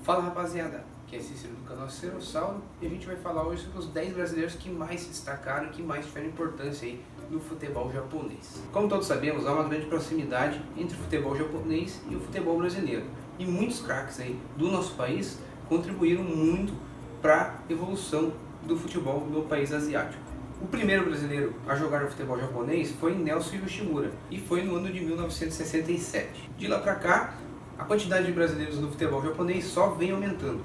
Fala rapaziada, aqui é Cícero do canal Cerossauro e a gente vai falar hoje sobre os 10 brasileiros que mais se destacaram e que mais tiveram importância aí no futebol japonês. Como todos sabemos, há uma grande proximidade entre o futebol japonês e o futebol brasileiro. E muitos craques aí do nosso país contribuíram muito para a evolução do futebol no país asiático. O primeiro brasileiro a jogar no futebol japonês foi Nelson Yoshimura e foi no ano de 1967. De lá para cá, a quantidade de brasileiros no futebol japonês só vem aumentando.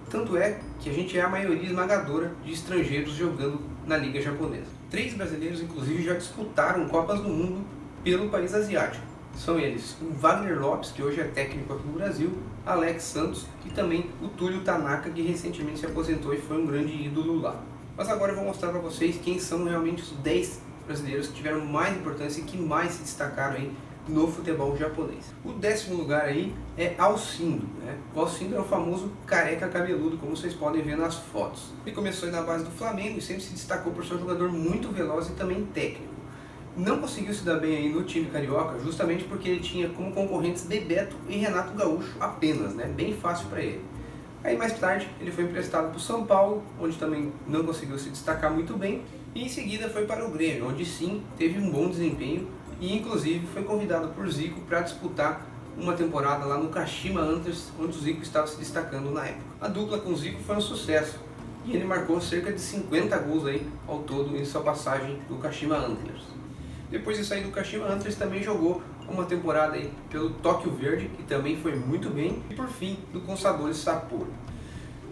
Tanto é que a gente é a maioria esmagadora de estrangeiros jogando na liga japonesa. 3 brasileiros, inclusive, já disputaram Copas do Mundo pelo país asiático. São eles o Wagner Lopes, que hoje é técnico aqui no Brasil, Alex Santos e também o Túlio Tanaka, que recentemente se aposentou e foi um grande ídolo lá. Mas agora eu vou mostrar para vocês quem são realmente os 10 brasileiros que tiveram mais importância e que mais se destacaram aí no futebol japonês. O 10º lugar aí é Alcindo, né? O Alcindo é o famoso careca cabeludo, como vocês podem ver nas fotos. Ele começou aí na base do Flamengo e sempre se destacou por ser um jogador muito veloz e também técnico. Não conseguiu se dar bem aí no time carioca, justamente porque ele tinha como concorrentes Bebeto e Renato Gaúcho apenas, né? Bem fácil para ele. Aí mais tarde ele foi emprestado para o São Paulo, onde também não conseguiu se destacar muito bem, e em seguida foi para o Grêmio, onde sim teve um bom desempenho e inclusive foi convidado por Zico para disputar uma temporada lá no Kashima Antlers, onde o Zico estava se destacando na época. A dupla com o Zico foi um sucesso e ele marcou cerca de 50 gols aí ao todo em sua passagem do Kashima Antlers. Depois de sair do Kashima Antlers também jogou uma temporada aí pelo Tóquio Verde, que também foi muito bem, e por fim do Consadole Sapporo.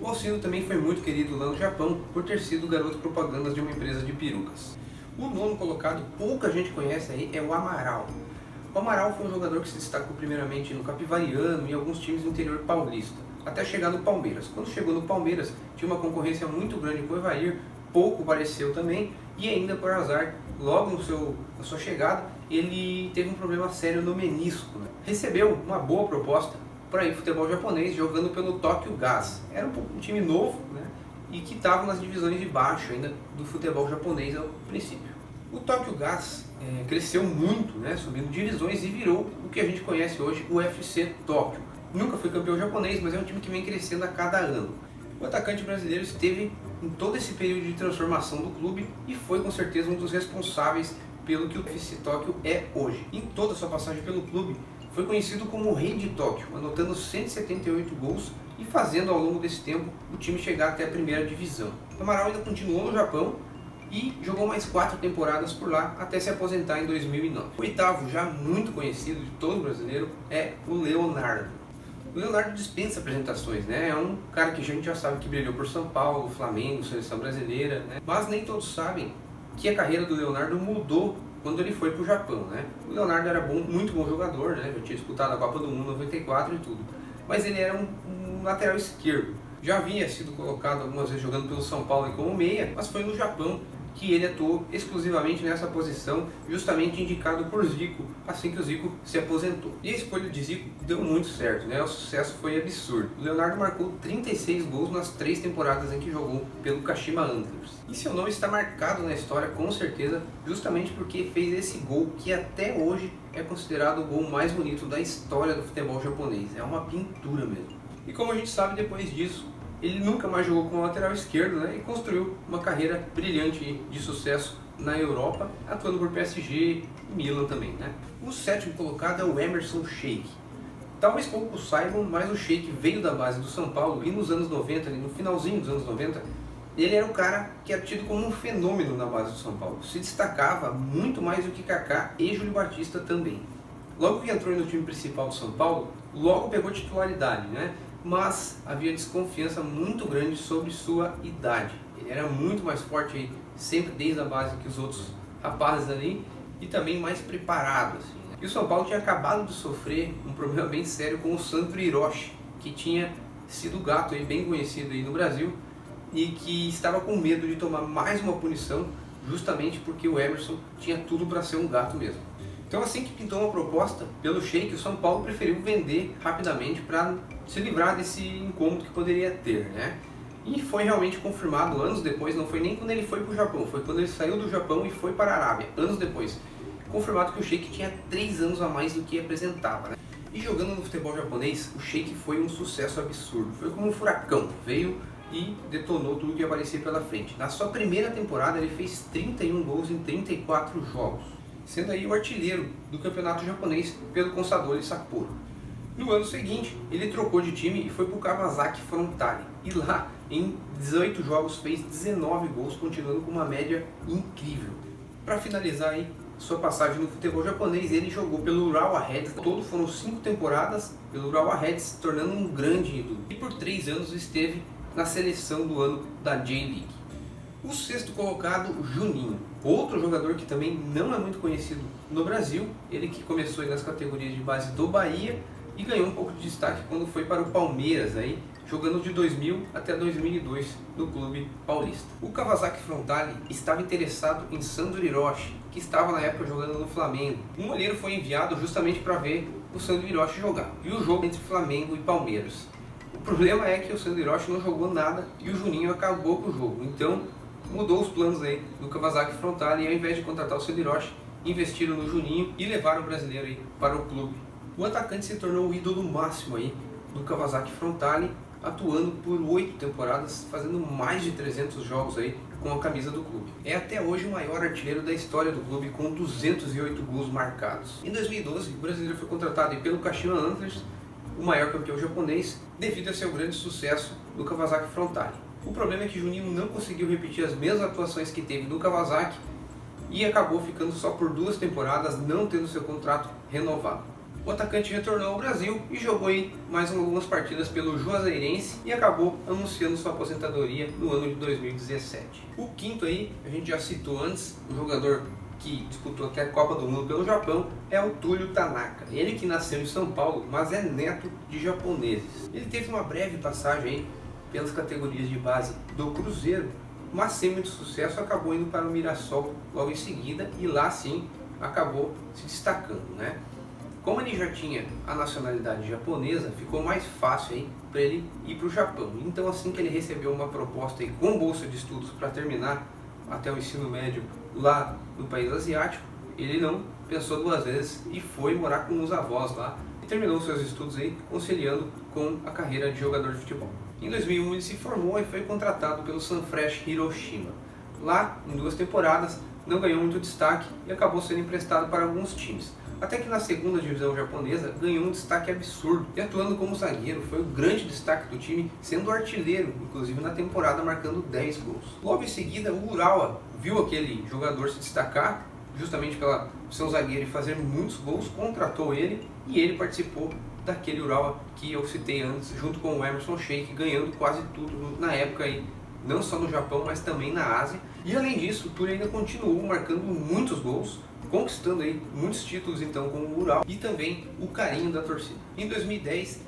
O Alcindo também foi muito querido lá no Japão por ter sido garoto propaganda de uma empresa de perucas. O 9º colocado, pouca gente conhece aí, é o Amaral. O Amaral foi um jogador que se destacou primeiramente no Capivariano e em alguns times do interior paulista, até chegar no Palmeiras. Quando chegou no Palmeiras, tinha uma concorrência muito grande com o Evair, pouco apareceu também, e ainda por azar, logo na sua chegada, ele teve um problema sério no menisco, né? Recebeu uma boa proposta para ir futebol japonês, jogando pelo Tokyo Gas. Era um time novo, né? E que estava nas divisões de baixo ainda do futebol japonês ao princípio. O Tokyo Gas cresceu muito, né? Subindo divisões e virou o que a gente conhece hoje, o FC Tóquio. Nunca foi campeão japonês, mas é um time que vem crescendo a cada ano. O atacante brasileiro esteve em todo esse período de transformação do clube e foi com certeza um dos responsáveis pelo que o FC Tóquio é hoje. Em toda a sua passagem pelo clube, foi conhecido como o Rei de Tóquio, anotando 178 gols e fazendo ao longo desse tempo o time chegar até a primeira divisão. O Amaral ainda continuou no Japão e jogou mais 4 temporadas por lá até se aposentar em 2009. O 8º, já muito conhecido de todo brasileiro, é o Leonardo. O Leonardo dispensa apresentações, né? É um cara que a gente já sabe que brilhou por São Paulo, Flamengo, Seleção Brasileira, né? Mas nem todos sabem que a carreira do Leonardo mudou quando ele foi para o Japão, né? O Leonardo era muito bom jogador, né? Já tinha disputado a Copa do Mundo 94 e tudo. Mas ele era um lateral esquerdo. Já havia sido colocado algumas vezes jogando pelo São Paulo como meia, mas foi no Japão que ele atuou exclusivamente nessa posição, justamente indicado por Zico, assim que o Zico se aposentou. E a escolha de Zico deu muito certo, né? O sucesso foi absurdo. O Leonardo marcou 36 gols nas 3 temporadas em que jogou pelo Kashima Antlers. E seu nome está marcado na história, com certeza, justamente porque fez esse gol que até hoje é considerado o gol mais bonito da história do futebol japonês. É uma pintura mesmo. E como a gente sabe, depois disso, ele nunca mais jogou como lateral esquerdo, né, e construiu uma carreira brilhante de sucesso na Europa, atuando por PSG e Milan também, né? O 7º colocado é o Emerson Sheik. Talvez poucos saibam, mas o Sheik veio da base do São Paulo e nos anos 90, ali no finalzinho dos anos 90, ele era o cara que era tido como um fenômeno na base do São Paulo. Se destacava muito mais do que Kaká e Júlio Batista também. Logo que entrou no time principal do São Paulo, logo pegou titularidade, né? Mas havia desconfiança muito grande sobre sua idade. Ele era muito mais forte aí, sempre desde a base que os outros rapazes ali, e também mais preparado, assim, né? E o São Paulo tinha acabado de sofrer um problema bem sério com o Sandro Hiroshi, que tinha sido gato aí, bem conhecido aí no Brasil, e que estava com medo de tomar mais uma punição, justamente porque o Emerson tinha tudo para ser um gato mesmo. Então, assim que pintou uma proposta pelo Sheik, o São Paulo preferiu vender rapidamente para se livrar desse incômodo que poderia ter, né? E foi realmente confirmado anos depois, não foi nem quando ele foi para o Japão, foi quando ele saiu do Japão e foi para a Arábia, anos depois. Confirmado que o Sheik tinha 3 anos a mais do que apresentava, né? E jogando no futebol japonês, o Sheik foi um sucesso absurdo. Foi como um furacão, veio e detonou tudo que aparecia pela frente. Na sua primeira temporada ele fez 31 gols em 34 jogos, sendo aí o artilheiro do campeonato japonês pelo Consadole Sapporo. No ano seguinte, ele trocou de time e foi para o Kawasaki Frontale. E lá, em 18 jogos, fez 19 gols, continuando com uma média incrível. Para finalizar aí sua passagem no futebol japonês, ele jogou pelo Urawa Reds. Todo foram 5 temporadas pelo Urawa Reds, se tornando um grande ídolo. E por 3 anos esteve na seleção do ano da J-League. O sexto colocado, Juninho, outro jogador que também não é muito conhecido no Brasil. Ele que começou aí nas categorias de base do Bahia e ganhou um pouco de destaque quando foi para o Palmeiras, aí, jogando de 2000 até 2002 no clube paulista. O Kawasaki Frontale estava interessado em Sandro Hiroshi, que estava na época jogando no Flamengo. Um olheiro foi enviado justamente para ver o Sandro Hiroshi jogar. E o jogo entre Flamengo e Palmeiras. O problema é que o Sandro Hiroshi não jogou nada e o Juninho acabou com o jogo. Então mudou os planos aí do Kawasaki Frontale e ao invés de contratar o Sandro Hiroshi, investiram no Juninho e levaram o brasileiro aí para o clube. O atacante se tornou o ídolo máximo aí do Kawasaki Frontale, atuando por 8 temporadas, fazendo mais de 300 jogos aí com a camisa do clube. É até hoje o maior artilheiro da história do clube, com 208 gols marcados. Em 2012, o brasileiro foi contratado aí pelo Kashima Antlers, o maior campeão japonês, devido a seu grande sucesso no Kawasaki Frontale. O problema é que Juninho não conseguiu repetir as mesmas atuações que teve no Kawasaki e acabou ficando só por 2 temporadas, não tendo seu contrato renovado. O atacante retornou ao Brasil e jogou aí mais algumas partidas pelo Juazeirense e acabou anunciando sua aposentadoria no ano de 2017. O quinto aí, a gente já citou antes, um jogador que disputou até a Copa do Mundo pelo Japão, é o Túlio Tanaka. Ele que nasceu em São Paulo, mas é neto de japoneses. Ele teve uma breve passagem aí pelas categorias de base do Cruzeiro, mas sem muito sucesso acabou indo para o Mirassol logo em seguida e lá sim acabou se destacando, né? Como ele já tinha a nacionalidade japonesa, ficou mais fácil aí para ele ir para o Japão. Então assim que ele recebeu uma proposta aí com bolsa de estudos para terminar até o ensino médio lá no país asiático, ele não pensou 2 vezes e foi morar com os avós lá e terminou seus estudos aí conciliando com a carreira de jogador de futebol. Em 2001 ele se formou e foi contratado pelo Sanfrecce Hiroshima. Lá, em 2 temporadas, não ganhou muito destaque e acabou sendo emprestado para alguns times. Até que na segunda divisão japonesa ganhou um destaque absurdo e atuando como zagueiro foi o grande destaque do time, sendo artilheiro, inclusive na temporada, marcando 10 gols. Logo em seguida o Urawa viu aquele jogador se destacar, justamente pelo seu zagueiro e fazer muitos gols, contratou ele e ele participou daquele Urawa que eu citei antes, junto com o Emerson Sheik, ganhando quase tudo na época aí, não só no Japão, mas também na Ásia. E além disso, o Túlio ainda continuou marcando muitos gols, conquistando aí muitos títulos então com o Urawa e também o carinho da torcida. Em 2010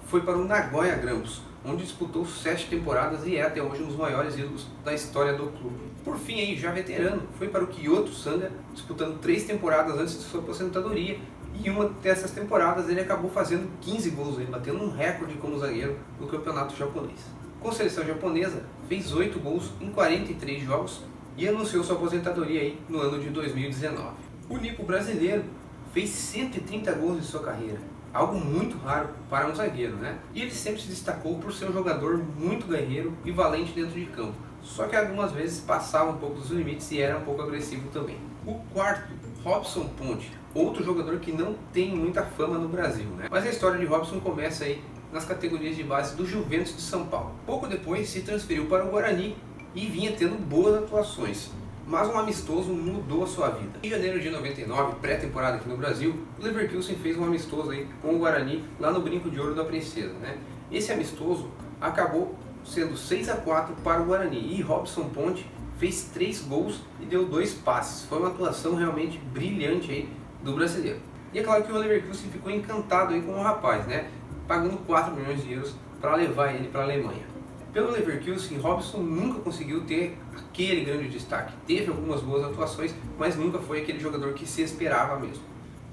foi para o Nagoya Grampus, onde disputou 7 temporadas e é até hoje um dos maiores ídolos da história do clube. Por fim aí, já veterano, foi para o Kyoto Sanga, disputando 3 temporadas antes de sua aposentadoria e uma dessas temporadas ele acabou fazendo 15 gols, ele batendo um recorde como zagueiro no campeonato japonês. Com a seleção japonesa, fez 8 gols em 43 jogos e anunciou sua aposentadoria aí no ano de 2019. O nipo brasileiro fez 130 gols em sua carreira, algo muito raro para um zagueiro, né? E ele sempre se destacou por ser um jogador muito guerreiro e valente dentro de campo, só que algumas vezes passava um pouco dos limites e era um pouco agressivo também. O quarto, Robson Ponte, outro jogador que não tem muita fama no Brasil, né? Mas a história de Robson começa aí nas categorias de base do Juventus de São Paulo. Pouco depois se transferiu para o Guarani e vinha tendo boas atuações, mas um amistoso mudou a sua vida. Em janeiro de 99, pré-temporada aqui no Brasil, o Leverkusen fez um amistoso aí com o Guarani lá no Brinco de Ouro da Princesa, né? Esse amistoso acabou sendo 6-4 para o Guarani e Robson Ponte fez 3 gols e deu 2 passes. Foi uma atuação realmente brilhante aí do brasileiro. E é claro que o Leverkusen ficou encantado aí com o rapaz, né? Pagando 4 milhões de euros para levar ele para a Alemanha. Pelo Leverkusen, Robson nunca conseguiu ter aquele grande destaque. Teve algumas boas atuações, mas nunca foi aquele jogador que se esperava mesmo.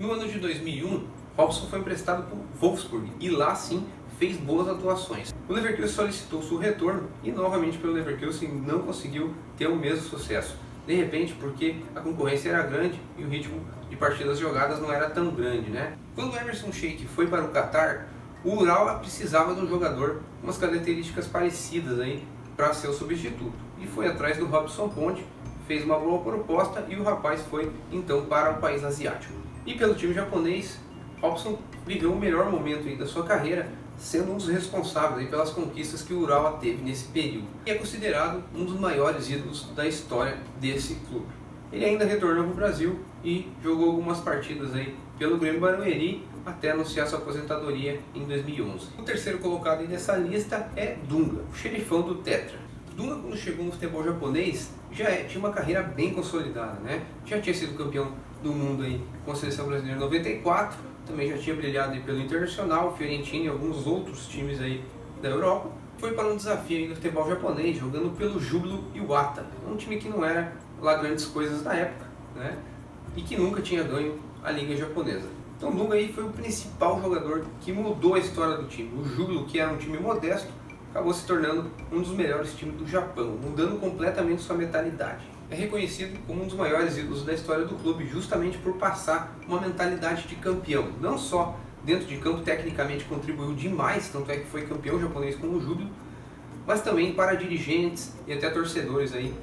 No ano de 2001, Robson foi emprestado para o Wolfsburg e lá sim fez boas atuações. O Leverkusen solicitou seu retorno e novamente pelo Leverkusen não conseguiu ter o mesmo sucesso. de repente porque a concorrência era grande e o ritmo de partidas jogadas não era tão grande, né? Quando o Emerson Sheik foi para o Catar, o Urawa precisava de um jogador com umas características parecidas aí para ser o substituto, e foi atrás do Robson Ponte, fez uma boa proposta e o rapaz foi então para o país asiático. E pelo time japonês, Robson viveu o melhor momento aí da sua carreira, sendo um dos responsáveis aí pelas conquistas que o Urawa teve nesse período. E é considerado um dos maiores ídolos da história desse clube. Ele ainda retornou para o Brasil e jogou algumas partidas aí pelo Grêmio Barueri até anunciar sua aposentadoria em 2011. O terceiro colocado aí nessa lista é Dunga, o xerifão do Tetra. Dunga, quando chegou no futebol japonês, tinha uma carreira bem consolidada, né? Já tinha sido campeão do mundo aí com a seleção brasileira em 94, também já tinha brilhado aí pelo Internacional, Fiorentina e alguns outros times aí da Europa. Foi para um desafio aí no futebol japonês, jogando pelo Júbilo Iwata, um time que não era lá grandes coisas na época, né? E que nunca tinha ganho a liga japonesa. Então Dunga aí foi o principal jogador que mudou a história do time. O Júbilo, que era um time modesto, acabou se tornando um dos melhores times do Japão, mudando completamente sua mentalidade. É reconhecido como um dos maiores ídolos da história do clube, justamente por passar uma mentalidade de campeão. Não só dentro de campo, tecnicamente contribuiu demais, tanto é que foi campeão japonês com o Júbilo, mas também para dirigentes e até torcedores aí,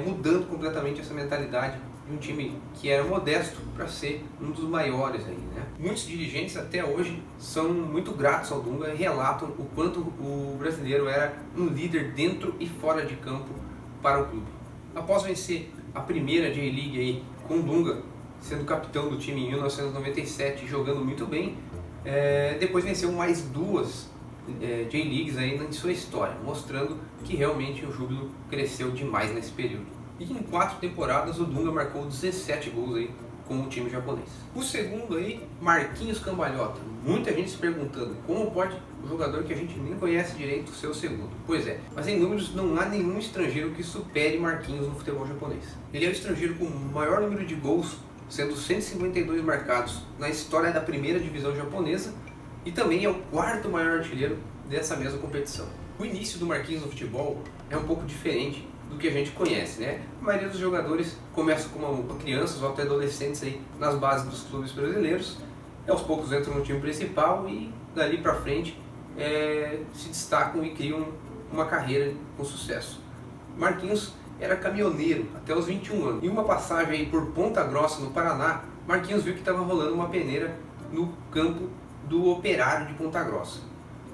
mudando completamente essa mentalidade de um time que era modesto para ser um dos maiores aí, né? Muitos dirigentes até hoje são muito gratos ao Dunga e relatam o quanto o brasileiro era um líder dentro e fora de campo para o clube. Após vencer a primeira J-League aí com o Dunga sendo capitão do time em 1997, jogando muito bem, depois venceu mais duas J-Leagues ainda em sua história, mostrando que realmente o Júbilo cresceu demais nesse período. E em 4 temporadas o Dunga marcou 17 gols aí com o time japonês. O segundo aí, Marquinhos Cambalhota. Muita gente se perguntando como pode o jogador que a gente nem conhece direito ser o segundo. Pois é, mas em números não há nenhum estrangeiro que supere Marquinhos no futebol japonês. Ele é o estrangeiro com o maior número de gols, sendo 152 marcados na história da primeira divisão japonesa, e também é o 4º maior artilheiro dessa mesma competição. O início do Marquinhos no futebol é um pouco diferente do que a gente conhece, né? A maioria dos jogadores começam como crianças ou até adolescentes aí nas bases dos clubes brasileiros, e aos poucos entram no time principal e dali para frente se destacam e criam uma carreira com sucesso. Marquinhos era caminhoneiro até os 21 anos. Em uma passagem aí por Ponta Grossa, no Paraná, Marquinhos viu que estava rolando uma peneira no campo do Operário de Ponta Grossa.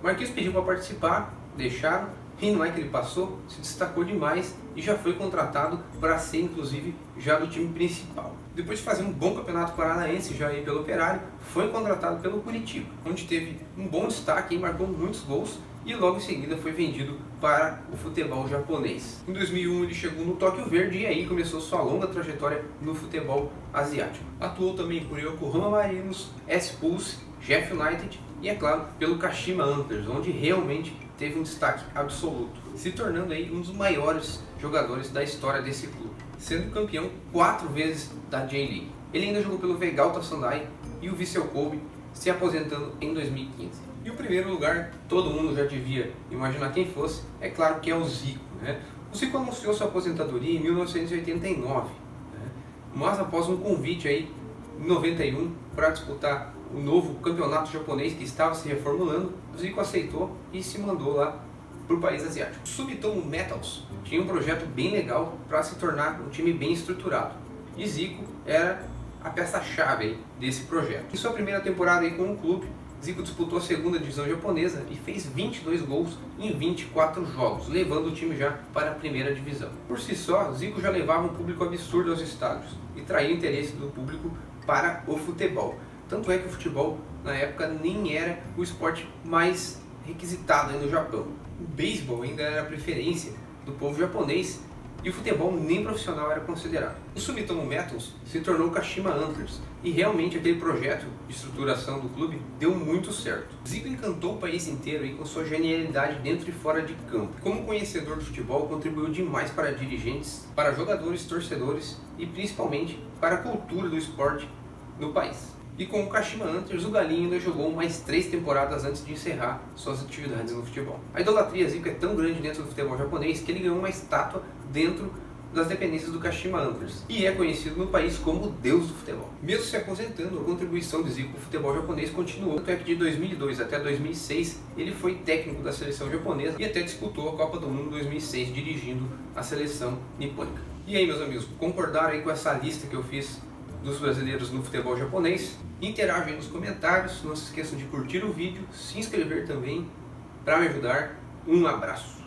Marquinhos pediu para participar, deixaram. E não é que ele passou, se destacou demais e já foi contratado para ser inclusive já do time principal. Depois de fazer um bom campeonato paranaense já aí pelo Operário, foi contratado pelo Curitiba, onde teve um bom destaque e marcou muitos gols, e logo em seguida foi vendido para o futebol japonês. Em 2001 ele chegou no Tóquio Verde e aí começou sua longa trajetória no futebol asiático. Atuou também por Yokohama Marinos, S-Pulse, Jeff United e, é claro, pelo Kashima Antlers, onde realmente teve um destaque absoluto, se tornando aí um dos maiores jogadores da história desse clube, sendo campeão 4 vezes da J-League. Ele ainda jogou pelo Vegalta Sendai e o Vissel Kobe, se aposentando em 2015. E o primeiro lugar, todo mundo já devia imaginar quem fosse, é claro que é o Zico, né? O Zico anunciou sua aposentadoria em 1989, né? Mas após um convite aí em 91 para disputar o novo campeonato japonês que estava se reformulando, o Zico aceitou e se mandou lá para o país asiático. O Sumitomo Metals tinha um projeto bem legal para se tornar um time bem estruturado, e Zico era a peça-chave desse projeto. Em sua primeira temporada aí com o clube, Zico disputou a segunda divisão japonesa e fez 22 gols em 24 jogos, levando o time já para a primeira divisão. Por si só, Zico já levava um público absurdo aos estádios e traía o interesse do público para o futebol. Tanto é que o futebol, na época, nem era o esporte mais requisitado aí no Japão. O beisebol ainda era a preferência do povo japonês e o futebol nem profissional era considerado. O Sumitomo Metals se tornou o Kashima Antlers e realmente aquele projeto de estruturação do clube deu muito certo. Zico encantou o país inteiro aí com sua genialidade dentro e fora de campo. Como conhecedor do futebol, contribuiu demais para dirigentes, para jogadores, torcedores e principalmente para a cultura do esporte no país. E com o Kashima Antlers, o Galinho ainda jogou mais 3 temporadas antes de encerrar suas atividades no futebol. A idolatria Zico é tão grande dentro do futebol japonês que ele ganhou uma estátua dentro das dependências do Kashima Antlers e é conhecido no país como o deus do futebol. Mesmo se aposentando, a contribuição de Zico para o futebol japonês continuou, tanto é que de 2002 até 2006 ele foi técnico da seleção japonesa e até disputou a Copa do Mundo 2006 dirigindo a seleção nipônica. E aí, meus amigos, concordaram aí com essa lista que eu fiz dos brasileiros no futebol japonês? Interagem nos comentários, não se esqueçam de curtir o vídeo, se inscrever também para me ajudar. Um abraço!